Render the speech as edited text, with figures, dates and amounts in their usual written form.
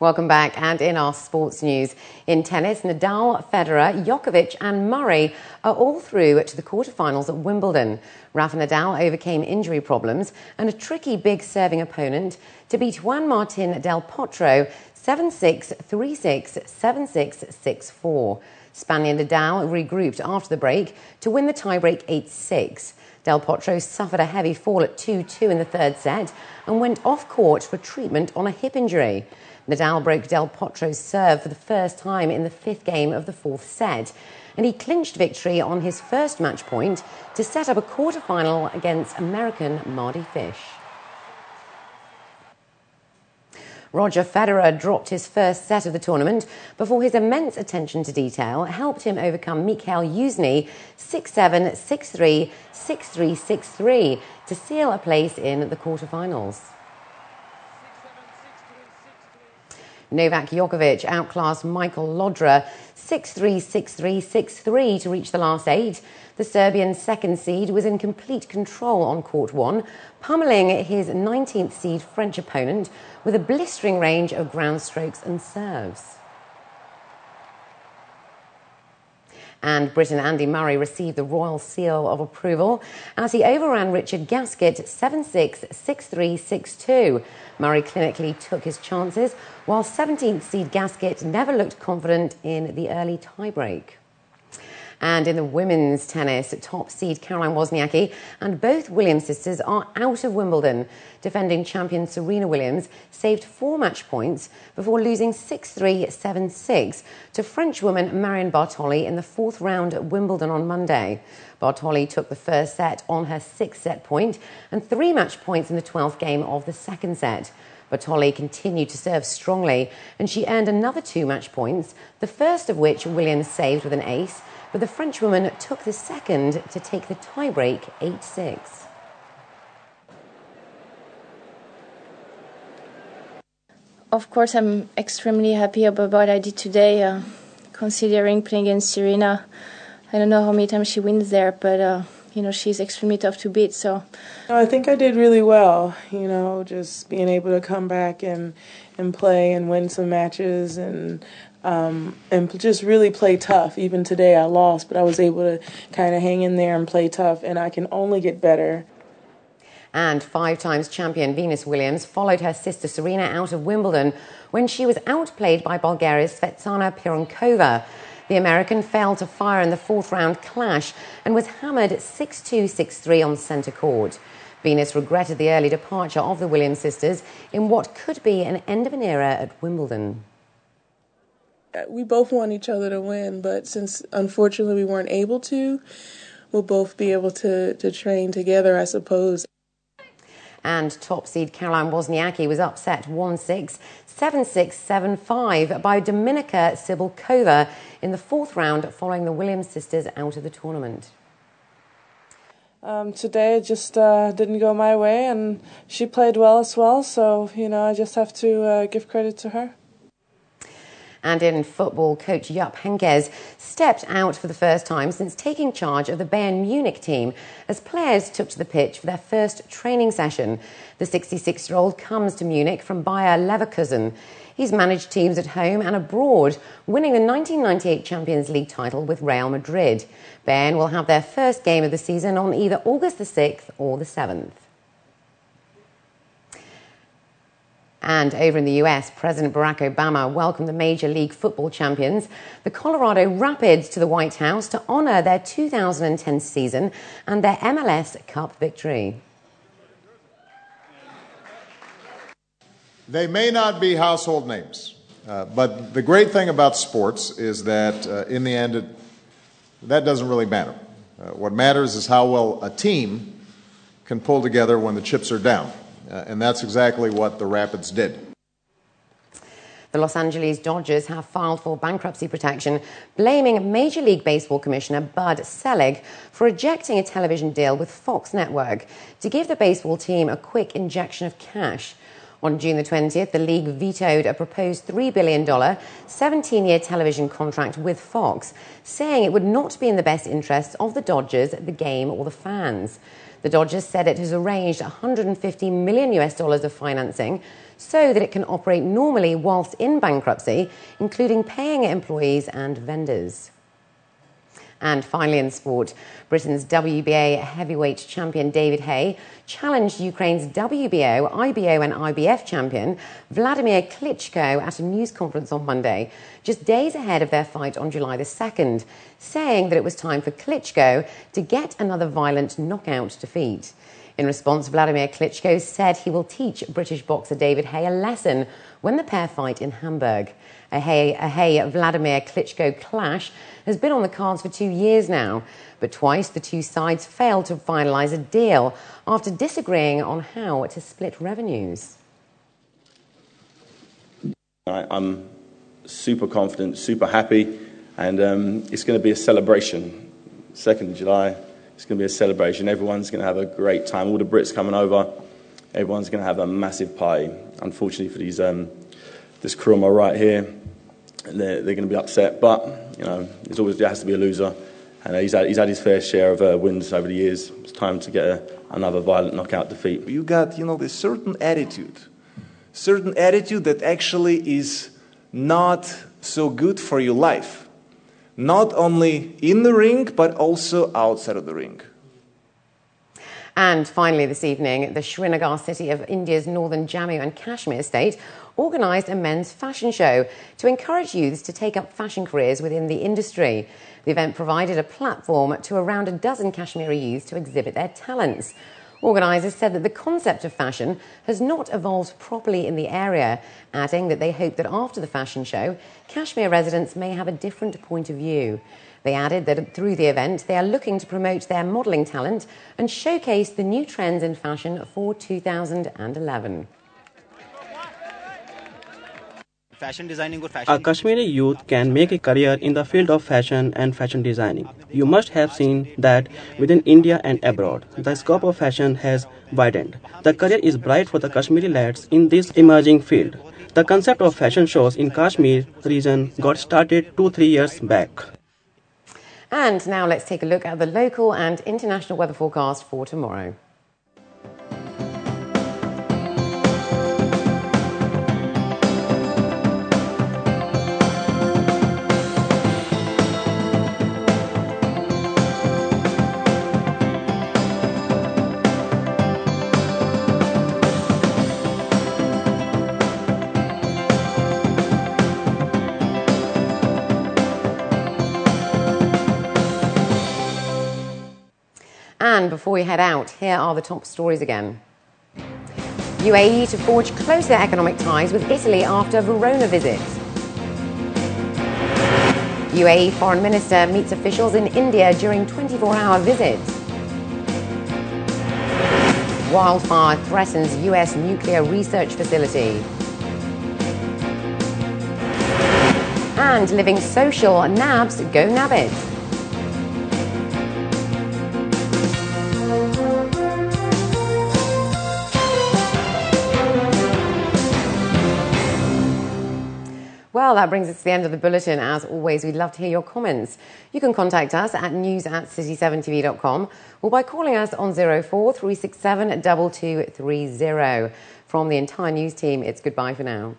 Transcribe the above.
Welcome back. And in our sports news, in tennis, Nadal, Federer, Djokovic and Murray are all through to the quarterfinals at Wimbledon. Rafa Nadal overcame injury problems and a tricky big serving opponent to beat Juan Martín del Potro 7-6, 3-6, 7-6, 6-4. Spaniard Nadal regrouped after the break to win the tiebreak 8-6. Del Potro suffered a heavy fall at 2-2 in the third set and went off court for treatment on a hip injury. Nadal broke Del Potro's serve for the first time in the fifth game of the fourth set, and he clinched victory on his first match point to set up a quarter-final against American Mardy Fish. Roger Federer dropped his first set of the tournament before his immense attention to detail helped him overcome Mikhail Yuzny 6-7, 6-3, 6-3, 6-3 to seal a place in the quarterfinals. Novak Djokovic outclassed Michael Lodra 6-3, 6-3, 6-3 to reach the last eight. The Serbian second seed was in complete control on court one, pummeling his 19th seed French opponent with a blistering range of ground strokes and serves. And Britain Andy Murray received the royal seal of approval as he overran Richard Gasquet 7-6, 6-3, 6-2. Murray clinically took his chances, while 17th seed Gasquet never looked confident in the early tiebreak. And in the women's tennis, top seed Caroline Wozniacki and both Williams sisters are out of Wimbledon. Defending champion Serena Williams saved 4 match points before losing 6-3, 7-6 to Frenchwoman Marion Bartoli in the fourth round at Wimbledon on Monday. Bartoli took the first set on her 6th set point and 3 match points in the 12th game of the second set. Bartoli continued to serve strongly and she earned another 2 match points, the first of which Williams saved with an ace, but the Frenchwoman took the second to take the tiebreak 8-6. Of course, I'm extremely happy about what I did today, considering playing against Serena. I don't know how many times she wins there, but she's extremely tough to beat. So I think I did really well, just being able to come back and play and win some matches and just really play tough. Even today I lost, but I was able to kind of hang in there and play tough, and I can only get better. And 5 times champion Venus Williams followed her sister Serena out of Wimbledon when she was outplayed by Bulgaria's Svetlana Pironkova. The American failed to fire in the fourth round clash and was hammered 6-2, 6-3 on centre court. Venus regretted the early departure of the Williams sisters in what could be an end of an era at Wimbledon. We both want each other to win, but since unfortunately we weren't able to, we'll both be able to train together, I suppose. And top seed Caroline Wozniacki was upset 1-6, 7-6, 7-5 by Dominika Cibulkova in the fourth round following the Williams sisters out of the tournament. Today it just didn't go my way, and she played well as well, so, I just have to give credit to her. And in football, coach Jupp Heynckes stepped out for the first time since taking charge of the Bayern Munich team as players took to the pitch for their first training session. The 66-year-old comes to Munich from Bayer Leverkusen. He's managed teams at home and abroad, winning the 1998 Champions League title with Real Madrid. Bayern will have their first game of the season on either August the 6th or the 7th. And over in the US, President Barack Obama welcomed the Major League Football champions, the Colorado Rapids, to the White House to honor their 2010 season and their MLS Cup victory. They may not be household names, but the great thing about sports is that in the end, that doesn't really matter. What matters is how well a team can pull together when the chips are down. And that's exactly what the Rapids did. The Los Angeles Dodgers have filed for bankruptcy protection, blaming Major League Baseball Commissioner Bud Selig for rejecting a television deal with Fox Network to give the baseball team a quick injection of cash. On June the 20th, the league vetoed a proposed $3 billion, 17-year television contract with Fox, saying it would not be in the best interests of the Dodgers, the game or the fans. The Dodgers said it has arranged $150 million of financing so that it can operate normally whilst in bankruptcy, including paying employees and vendors. And finally in sport, Britain's WBA heavyweight champion David Haye challenged Ukraine's WBO, IBO and IBF champion Vladimir Klitschko at a news conference on Monday, just days ahead of their fight on July the 2nd, saying that it was time for Klitschko to get another violent knockout defeat. In response, Vladimir Klitschko said he will teach British boxer David Haye a lesson when the pair fight in Hamburg. A Haye-Vladimir Klitschko clash has been on the cards for 2 years now, but twice the two sides failed to finalise a deal after disagreeing on how to split revenues. I'm super confident, super happy, and it's going to be a celebration. 2nd of July, it's going to be a celebration. Everyone's going to have a great time. All the Brits coming over, everyone's going to have a massive party. Unfortunately for this crew on my right here, they're going to be upset, but you know, there has to be a loser, and he's had his fair share of wins over the years. It's time to get another violent knockout defeat. You got, this certain attitude that actually is not so good for your life, not only in the ring but also outside of the ring. And finally this evening, the Srinagar city of India's northern Jammu and Kashmir state organised a men's fashion show to encourage youths to take up fashion careers within the industry. The event provided a platform to around a dozen Kashmiri youths to exhibit their talents. Organisers said that the concept of fashion has not evolved properly in the area, adding that they hope that after the fashion show, Kashmir residents may have a different point of view. They added that through the event, they are looking to promote their modelling talent and showcase the new trends in fashion for 2011. A Kashmiri youth can make a career in the field of fashion and fashion designing. You must have seen that within India and abroad, the scope of fashion has widened. The career is bright for the Kashmiri lads in this emerging field. The concept of fashion shows in Kashmir region got started 2-3 years back. And now let's take a look at the local and international weather forecast for tomorrow. And before we head out, here are the top stories again. UAE to forge closer economic ties with Italy after Verona visit. UAE Foreign Minister meets officials in India during 24-hour visit. Wildfire threatens US nuclear research facility. And living social, nabs go nabbit. Well, that brings us to the end of the bulletin. As always, we'd love to hear your comments. You can contact us at news@city7tv.com or by calling us on 04 367 2230. From the entire news team, it's goodbye for now.